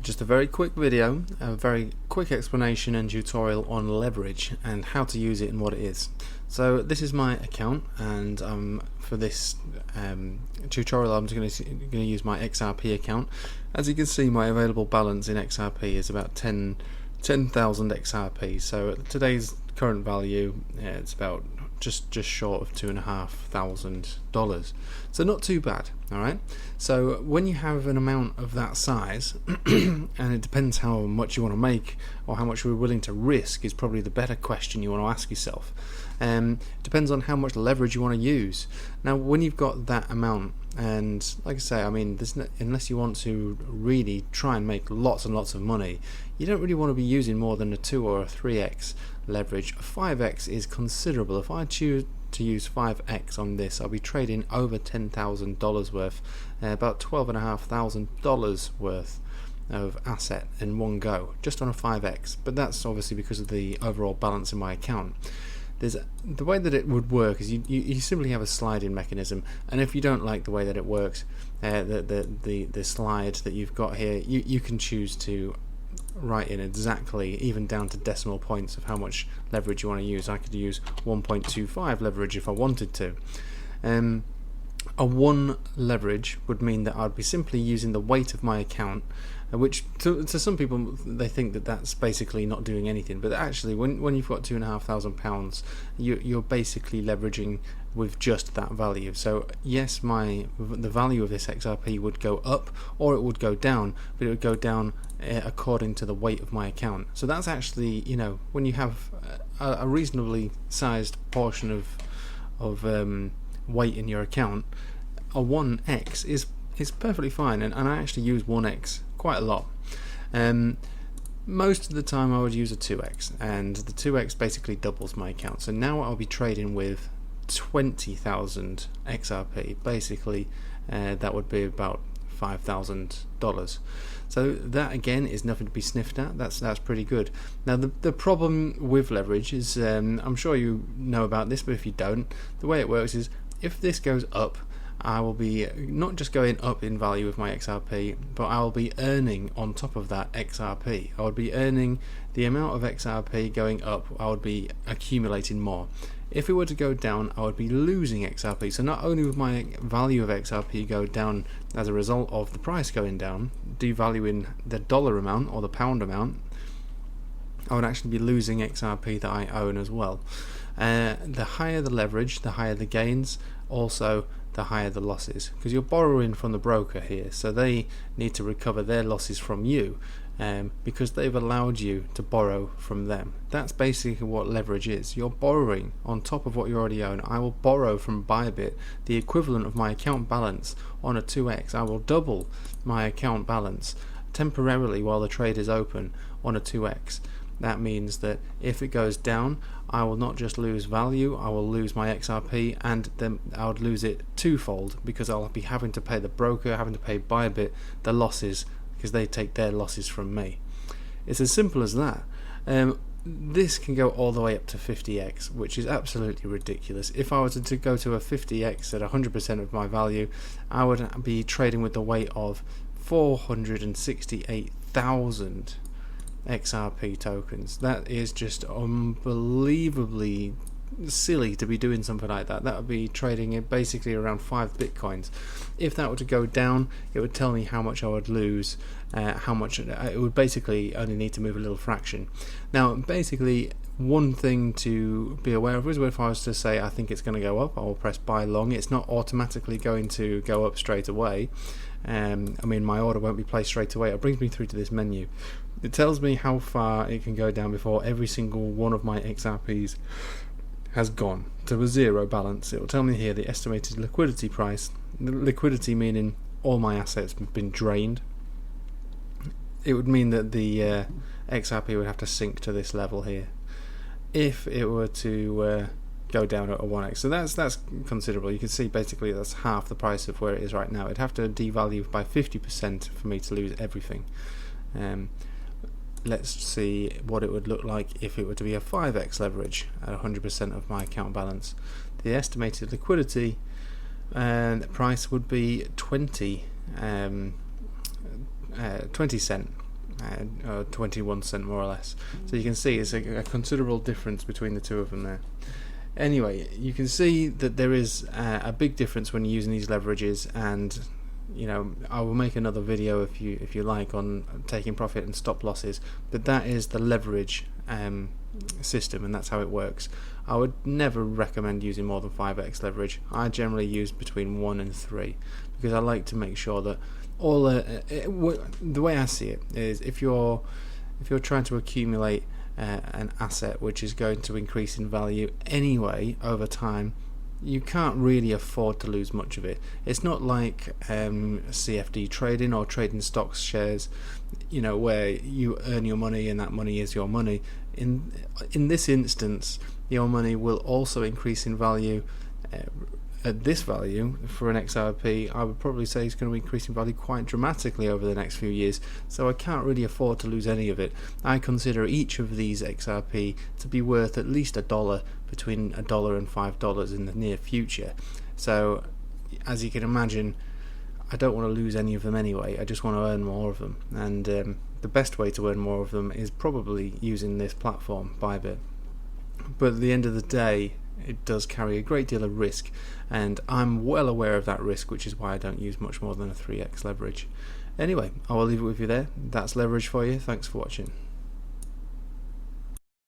Just a very quick video, a very quick explanation and tutorial on leverage and how to use it and what it is. So this is my account, and for this tutorial I'm just going to use my XRP account. As you can see, my available balance in XRP is about 10,000 XRP. So at today's current value, it's about just short of $2,500. So not too bad. All right. So when you have an amount of that size, and it depends how much you want to make or how much you're willing to risk, is probably the better question you want to ask yourself. Depends on how much leverage you want to use. Now, when you've got that amount, and like I say, I mean, unless you want to really try and make lots and lots of money, you don't really want to be using more than a 2 or a 3x leverage. A 5x is considerable. If I choose to use 5x on this, I'll be trading over $10,000 worth, about $12,500 worth of asset in one go, just on a 5x. But that's obviously because of the overall balance in my account. The way that it would work is you simply have a sliding mechanism, and if you don't like the way that it works, the slide that you've got here, you can choose to write in exactly, even down to decimal points, of how much leverage you want to use. I could use 1.25 leverage if I wanted to. A 1 leverage would mean that I'd be simply using the weight of my account, which to some people they think that that's basically not doing anything, but actually when you've got £2,500, you're basically leveraging with just that value. So yes, the value of this XRP would go up or it would go down, but it would go down according to the weight of my account. So that's actually, when you have a reasonably sized portion of weight in your account, a 1x is perfectly fine, and I actually use 1x quite a lot. Most of the time I would use a 2x, and the 2x basically doubles my account. So now I'll be trading with 20,000 XRP. Basically, that would be about $5,000. So that again is nothing to be sniffed at. That's pretty good. Now the problem with leverage is, I'm sure you know about this, but if you don't, the way it works is, if this goes up, I will be not just going up in value with my XRP, but I will be earning on top of that XRP. I would be earning the amount of XRP going up. I would be accumulating more. If it were to go down, I would be losing XRP. So not only would my value of XRP go down as a result of the price going down, devaluing the dollar amount or the pound amount, I would actually be losing XRP that I own as well. The higher the leverage, the higher the gains, also the higher the losses, because you're borrowing from the broker here, so they need to recover their losses from you, because they've allowed you to borrow from them. That's basically what leverage is. You're borrowing on top of what you already own. I will borrow from Bybit the equivalent of my account balance on a 2x. I will double my account balance temporarily while the trade is open on a 2x. That means that if it goes down, I will not just lose value, I will lose my XRP, and then I would lose it twofold, because I'll be having to pay the broker, having to pay Bybit the losses, because they take their losses from me. It's as simple as that. This can go all the way up to 50x, which is absolutely ridiculous. If I was to go to a 50x at 100% of my value, I would be trading with the weight of 468,000 XRP tokens. That is just unbelievably silly to be doing something like that. That would be trading at basically around 5 bitcoins. If that were to go down, it would tell me how much I would lose, how much it would basically only need to move a little fraction. Now basically, one thing to be aware of is, if I was to say I think it's going to go up, I will press buy long. It's not automatically going to go up straight away. I mean, my order won't be placed straight away. It brings me through to this menu. It tells me how far it can go down before every single one of my XRPs has gone to a zero balance. It will tell me here the estimated liquidity price. Liquidity meaning all my assets have been drained. It would mean that the XRP would have to sink to this level here if it were to go down at a 1x. So that's considerable. You can see basically that's half the price of where it is right now. It'd have to devalue by 50% for me to lose everything. Let's see what it would look like if it were to be a 5x leverage at 100% of my account balance. The estimated liquidity price would be 20 cent 21 cent more or less. So you can see it's a considerable difference between the two of them there. Anyway, you can see that there is a big difference when you're using these leverages, and I will make another video if you like on taking profit and stop losses, but that is the leverage system, and that's how it works. I would never recommend using more than 5x leverage. I generally use between 1 and 3 because I like to make sure that the way I see it is if you're trying to accumulate an asset which is going to increase in value anyway over time, you can't really afford to lose much of it. It's not like CFD trading or trading stocks shares, where you earn your money and that money is your money. In this instance, your money will also increase in value. At this value for an XRP, I would probably say it's going to increase in value quite dramatically over the next few years, so I can't really afford to lose any of it. I consider each of these XRP to be worth at least $1, between $1 and $5 in the near future. So as you can imagine, I don't want to lose any of them anyway. I just want to earn more of them, and the best way to earn more of them is probably using this platform, Bybit. But at the end of the day, it does carry a great deal of risk, and I'm well aware of that risk, which is why I don't use much more than a 3x leverage. Anyway, I will leave it with you there. That's leverage for you. Thanks for watching.